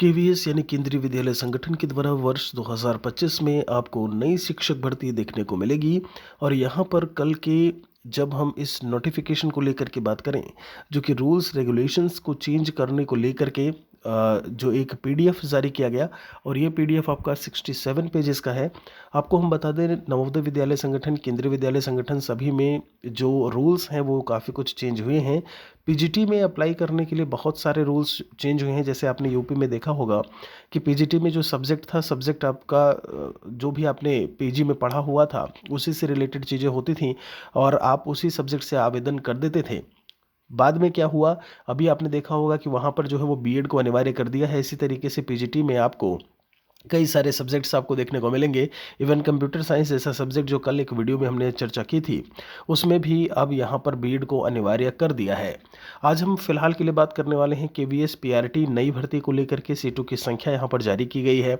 KVS यानी केंद्रीय विद्यालय संगठन के द्वारा वर्ष 2025 में आपको नई शिक्षक भर्ती देखने को मिलेगी। और यहाँ पर कल के जब हम इस नोटिफिकेशन को लेकर के बात करें, जो कि रूल्स रेगुलेशंस को चेंज करने को लेकर के जो एक पीडीएफ जारी किया गया, और ये पीडीएफ आपका 67 पेजेस का है। आपको हम बता दें, नवोदय विद्यालय संगठन, केंद्रीय विद्यालय संगठन सभी में जो रूल्स हैं वो काफ़ी कुछ चेंज हुए हैं। पीजीटी में अप्लाई करने के लिए बहुत सारे रूल्स चेंज हुए हैं। जैसे आपने यूपी में देखा होगा कि पीजीटी में जो सब्जेक्ट था, सब्जेक्ट आपका जो भी आपने पीजी में पढ़ा हुआ था उसी से रिलेटेड चीज़ें होती थी और आप उसी सब्जेक्ट से आवेदन कर देते थे। बाद में क्या हुआ, अभी आपने देखा होगा कि वहाँ पर जो है वो बीएड को अनिवार्य कर दिया है। इसी तरीके से पीजीटी में आपको कई सारे सब्जेक्ट्स आपको देखने को मिलेंगे। इवन कंप्यूटर साइंस जैसा सब्जेक्ट जो कल एक वीडियो में हमने चर्चा की थी, उसमें भी अब यहाँ पर बीएड को अनिवार्य कर दिया है। आज हम फिलहाल के लिए बात करने वाले हैं केवीएस पीआरटी नई भर्ती को लेकर के। सीटों की संख्या यहाँ पर जारी की गई है,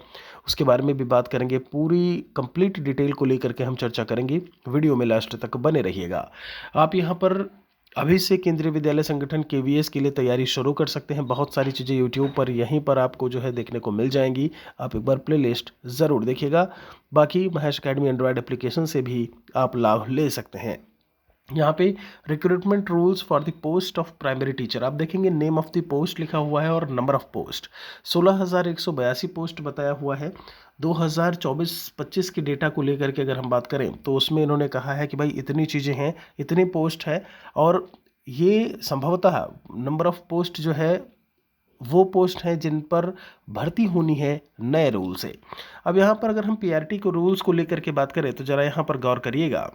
उसके बारे में भी बात करेंगे। पूरी कंप्लीट डिटेल को लेकर के हम चर्चा करेंगे। वीडियो में लास्ट तक बने रहिएगा। आप यहाँ पर अभी से केंद्रीय विद्यालय संगठन केवीएस के लिए तैयारी शुरू कर सकते हैं। बहुत सारी चीज़ें यूट्यूब पर यहीं पर आपको जो है देखने को मिल जाएंगी। आप एक बार प्लेलिस्ट ज़रूर देखिएगा। बाकी महेश अकेडमी एंड्रॉयड एप्लीकेशन से भी आप लाभ ले सकते हैं। यहाँ पे recruitment rules for the post of primary teacher आप देखेंगे, नेम ऑफ द पोस्ट लिखा हुआ है और नंबर ऑफ पोस्ट 16,182 पोस्ट बताया हुआ है। 2024-25 के डेटा को लेकर के अगर हम बात करें तो उसमें इन्होंने कहा है कि भाई इतनी चीज़ें हैं, इतनी पोस्ट है, और ये संभवतः नंबर ऑफ पोस्ट जो है वो पोस्ट हैं जिन पर भर्ती होनी है नए रूल से। अब यहाँ पर अगर हम पीआरटी को रूल्स को लेकर के बात करें तो ज़रा यहाँ पर गौर करिएगा।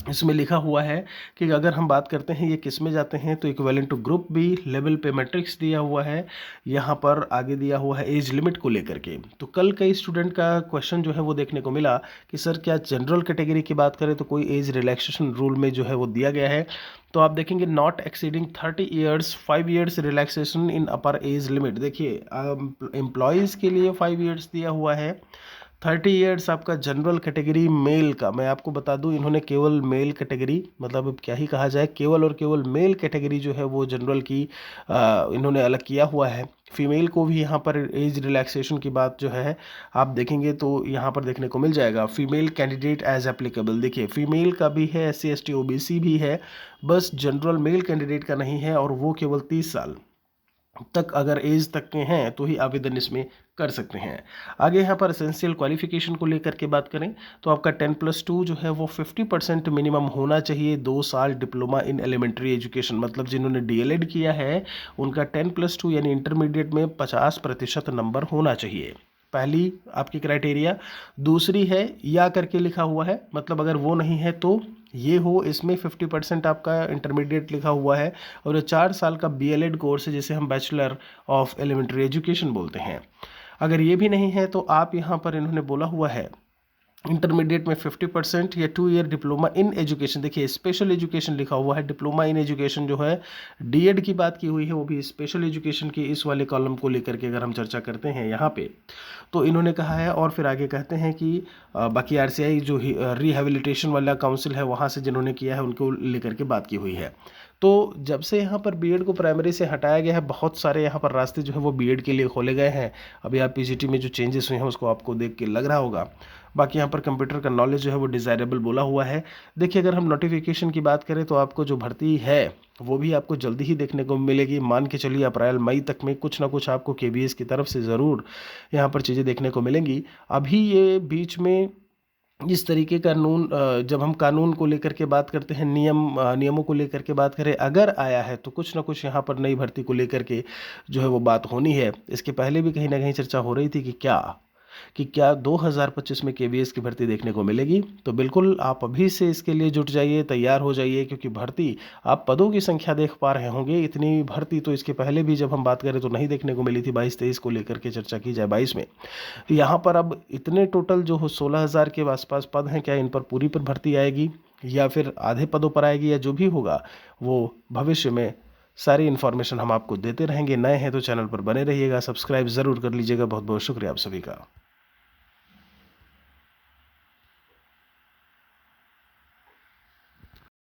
इसमें लिखा हुआ है कि अगर हम बात करते हैं ये किस में जाते हैं, तो equivalent to group B level पे मैट्रिक्स दिया हुआ है। यहाँ पर आगे दिया हुआ है एज लिमिट को लेकर के। तो कल कई स्टूडेंट का क्वेश्चन जो है वो देखने को मिला कि सर क्या जनरल कैटेगरी की बात करें तो कोई एज रिलैक्सेशन रूल में जो है वो दिया गया है। तो आप देखेंगे not exceeding 30 years 5 years relaxation in upper age limit. देखिए एम्प्लॉयज़ के लिए 5 ईयर्स दिया हुआ है। 30 ईयर्स आपका जनरल कैटेगरी मेल का, मैं आपको बता दूं इन्होंने केवल मेल कैटेगरी, मतलब अब क्या ही कहा जाए, केवल और केवल मेल कैटेगरी जो है वो जनरल की इन्होंने अलग किया हुआ है। फीमेल को भी यहाँ पर एज रिलैक्सेशन की बात जो है आप देखेंगे तो यहाँ पर देखने को मिल जाएगा। फीमेल कैंडिडेट एज एप्लीकेबल, देखिए फीमेल का भी है, SC ST OBC भी है, बस जनरल मेल कैंडिडेट का नहीं है, और वो केवल 30 साल तक अगर एज तक के हैं तो ही आवेदन इसमें कर सकते हैं। आगे यहाँ पर एसेंशियल क्वालिफिकेशन को लेकर के बात करें तो आपका 10+2 जो है वो 50% मिनिमम होना चाहिए। 2 साल डिप्लोमा इन एलिमेंट्री एजुकेशन, मतलब जिन्होंने डीएलएड किया है उनका 10+2 यानी इंटरमीडिएट में 50% नंबर होना चाहिए। पहली आपकी क्राइटेरिया। दूसरी है या करके लिखा हुआ है, मतलब अगर वो नहीं है तो ये हो, इसमें 50% आपका इंटरमीडिएट लिखा हुआ है, और ये 4 साल का बीएलएड कोर्स है जिसे हम बैचलर ऑफ एलिमेंट्री एजुकेशन बोलते हैं। अगर ये भी नहीं है तो आप यहाँ पर इन्होंने बोला हुआ है इंटरमीडिएट में 50% या 2 ईयर डिप्लोमा इन एजुकेशन। देखिए स्पेशल एजुकेशन लिखा हुआ है, डिप्लोमा इन एजुकेशन जो है डीएड की बात की हुई है, वो भी स्पेशल एजुकेशन की इस वाले कॉलम को लेकर के अगर हम चर्चा करते हैं यहाँ पे तो इन्होंने कहा है। और फिर आगे कहते हैं कि बाकी आरसीआई जो रिहेबिलिटेशन वाला काउंसिल है वहाँ से जिन्होंने किया है उनको लेकर के बात की हुई है। तो जब से यहाँ पर बीएड को प्राइमरी से हटाया गया है, बहुत सारे यहाँ पर रास्ते जो है वो बीएड के लिए खोले गए हैं। अभी आप पीजीटी में जो चेंजेस हुए हैं उसको आपको देख के लग रहा होगा। बाकी यहाँ पर कंप्यूटर का नॉलेज जो है वो डिज़ायरेबल बोला हुआ है। देखिए अगर हम नोटिफिकेशन की बात करें तो आपको जो भर्ती है वो भी आपको जल्दी ही देखने को मिलेगी। मान के चलिए अप्रैल मई तक में कुछ ना कुछ आपको केवीएस की तरफ से ज़रूर यहाँ पर चीज़ें देखने को मिलेंगी। अभी ये बीच में इस तरीके का कानून, जब हम कानून को लेकर के बात करते हैं, नियमों को लेकर के बात करें, अगर आया है तो कुछ ना कुछ यहाँ पर नई भर्ती को लेकर के जो है वो बात होनी है। इसके पहले भी कहीं ना कहीं चर्चा हो रही थी कि क्या 2025 में केवीएस की भर्ती देखने को मिलेगी। तो बिल्कुल आप अभी से इसके लिए जुट जाइए, तैयार हो जाइए, क्योंकि भर्ती आप पदों की संख्या देख पा रहे होंगे। इतनी भर्ती तो इसके पहले भी जब हम बात करें तो नहीं देखने को मिली थी। 22-23 को लेकर के चर्चा की जाए 22 में, यहाँ पर अब इतने टोटल जो 16,000 के आसपास पद हैं, क्या इन पर पूरी पर भर्ती आएगी या फिर आधे पदों पर आएगी, या जो भी होगा वो भविष्य में सारी इन्फॉर्मेशन हम आपको देते रहेंगे। नए हैं तो चैनल पर बने रहिएगा, सब्सक्राइब ज़रूर कर लीजिएगा। बहुत बहुत शुक्रिया आप सभी का।